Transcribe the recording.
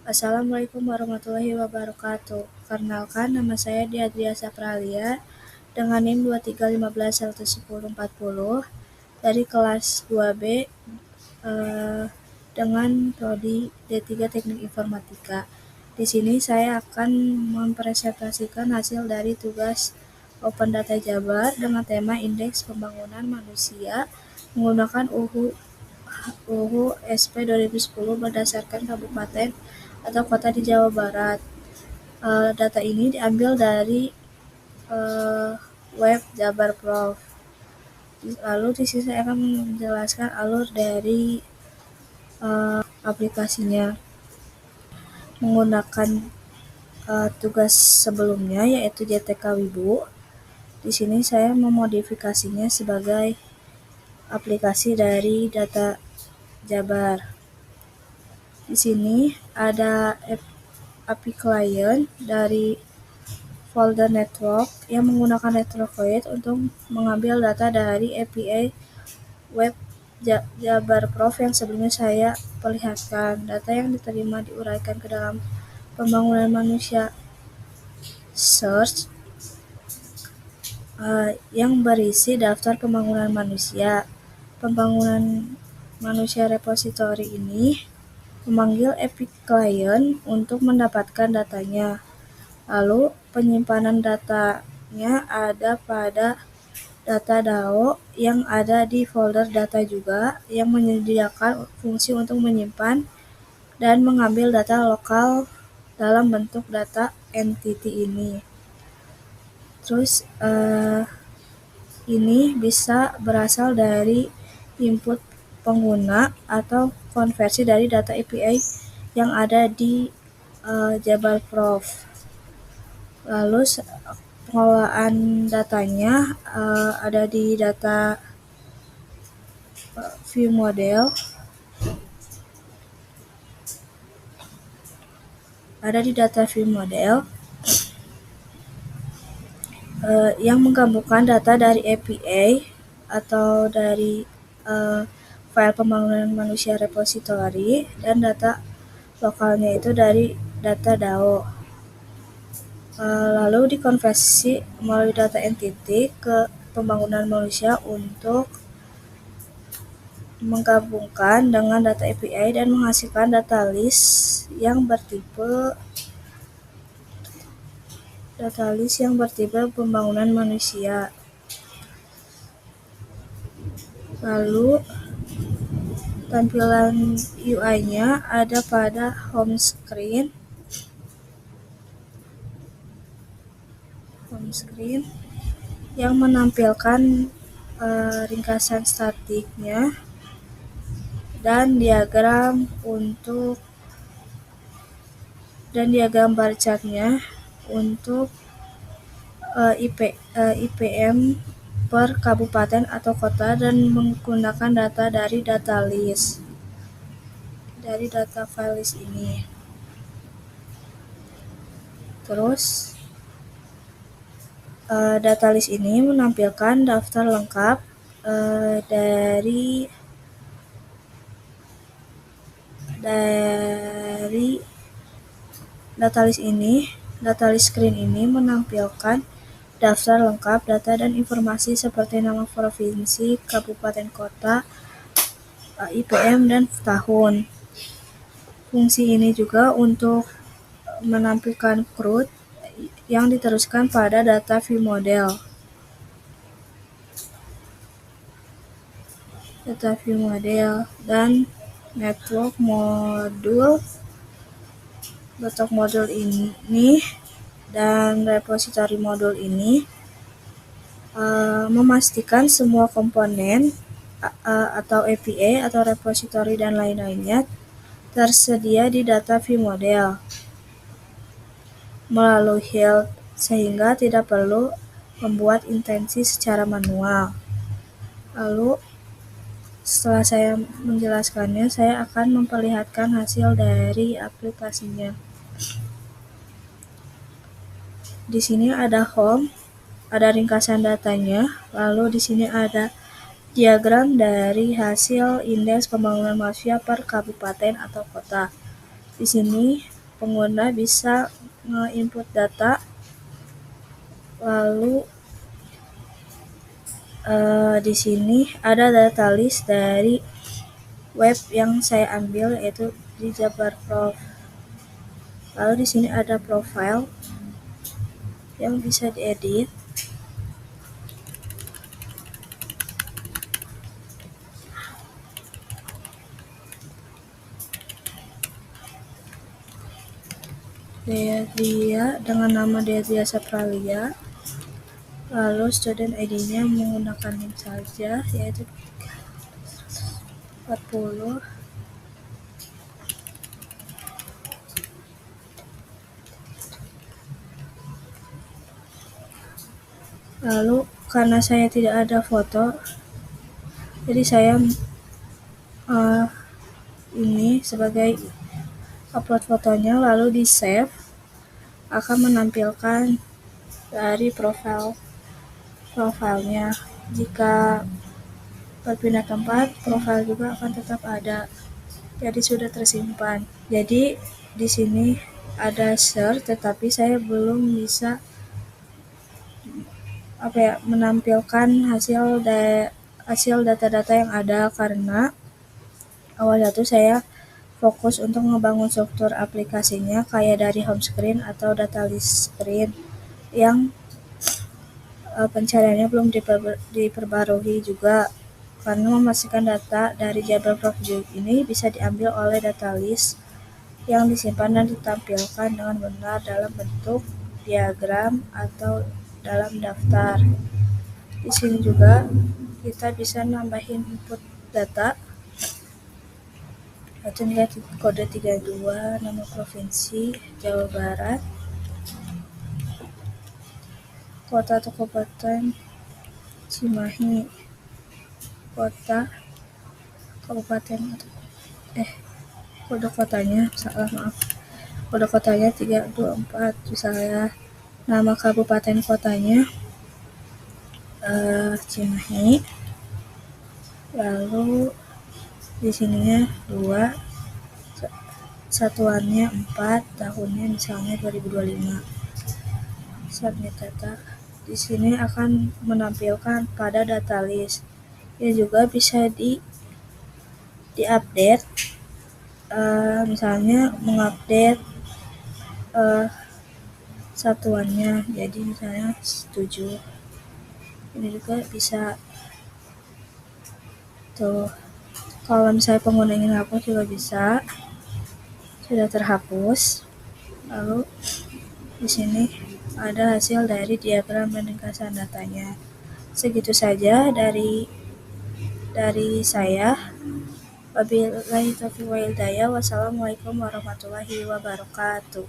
Assalamualaikum warahmatullahi wabarakatuh. Perkenalkan, nama saya Diadria Sapralia dengan NIM 23151140 dari kelas 2B dengan prodi D3 Teknik Informatika. Di sini saya akan mempresentasikan hasil dari tugas Open Data Jabar dengan tema Indeks Pembangunan Manusia menggunakan UU SP 2010 berdasarkan kabupaten atau kota di Jawa Barat. Data ini diambil dari web Jabar Prof. Lalu di sini saya akan menjelaskan alur dari aplikasinya menggunakan tugas sebelumnya yaitu JTK Wibu. Di sini saya memodifikasinya sebagai aplikasi dari data Jabar. Di sini ada API client dari folder network yang menggunakan Retrofit untuk mengambil data dari API web Jabar Prof yang sebelumnya saya perlihatkan. Data yang diterima diuraikan ke dalam pembangunan manusia search yang berisi daftar pembangunan manusia. Pembangunan manusia repository ini memanggil API client untuk mendapatkan datanya. Lalu penyimpanan datanya ada pada data DAO yang ada di folder data juga yang menyediakan fungsi untuk menyimpan dan mengambil data lokal dalam bentuk data entity ini. Terus ini bisa berasal dari input pengguna atau konversi dari data API yang ada di Jabar Prof. Lalu pengelolaan datanya ada di data view model, yang menggabungkan data dari API atau dari file pembangunan manusia repository dan data lokalnya itu dari data DAO. Lalu dikonversi melalui data entity ke pembangunan manusia untuk menggabungkan dengan data API dan menghasilkan data list yang bertipe pembangunan manusia. Lalu tampilan UI-nya ada pada home screen yang menampilkan ringkasan statiknya dan diagram bar chartnya untuk IPM per kabupaten atau kota dan menggunakan data dari data file list ini. Terus data list ini menampilkan daftar lengkap dari data list screen ini menampilkan daftar lengkap data dan informasi seperti nama provinsi, kabupaten kota, IPM, dan tahun. Fungsi ini juga untuk menampilkan CRUD yang diteruskan pada data view model. Dan network modul ini dan repository modul ini memastikan semua komponen atau API atau repository dan lain-lainnya tersedia di data view model melalui health sehingga tidak perlu membuat intensi secara manual. Lalu setelah saya menjelaskannya, saya akan memperlihatkan hasil dari aplikasinya. Di sini ada home, ada ringkasan datanya, lalu di sini ada diagram dari hasil indeks pembangunan manusia per kabupaten atau kota. Di sini pengguna bisa nge-input data, lalu di sini ada data list dari web yang saya ambil, yaitu di Jabarprof. Lalu di sini ada profile yang bisa diedit. Dea dengan nama Dea Sapralia. Lalu student ID-nya menggunakan NIM saja, yaitu 40. Lalu karena saya tidak ada foto, jadi saya ini sebagai upload fotonya, lalu di save, akan menampilkan dari profilnya. Jika berpindah tempat, profil juga akan tetap ada, jadi sudah tersimpan. Jadi di sini ada search, tetapi saya belum bisa menampilkan hasil data-data yang ada, karena awalnya tuh saya fokus untuk ngebangun struktur aplikasinya kayak dari home screen atau data list screen yang pencariannya belum diperbarui juga, karena memastikan data dari Jabarprof ini bisa diambil oleh data list yang disimpan dan ditampilkan dengan benar dalam bentuk diagram atau dalam daftar. Di sini juga kita bisa nambahin input data, yaitu nilai kode 32, nama provinsi Jawa Barat, kota atau kabupaten Cimahi, kota, kabupaten kode kotanya, kode kotanya 324, misalnya nama kabupaten kotanya Cimahi, lalu di sininya 2, satuannya 4, tahunnya misalnya 2025. Submit data. Di sini akan menampilkan pada data list. Ini juga bisa diupdate, misalnya mengupdate satuannya, jadi misalnya 7. Ini juga bisa tuh. Kalau misalnya pengguna ingin hapus juga bisa, sudah terhapus. Lalu di sini ada hasil dari diagram dan ringkasan datanya. Segitu saja dari saya. Wabillahi taufiq wal hidayah. Wassalamualaikum warahmatullahi wabarakatuh.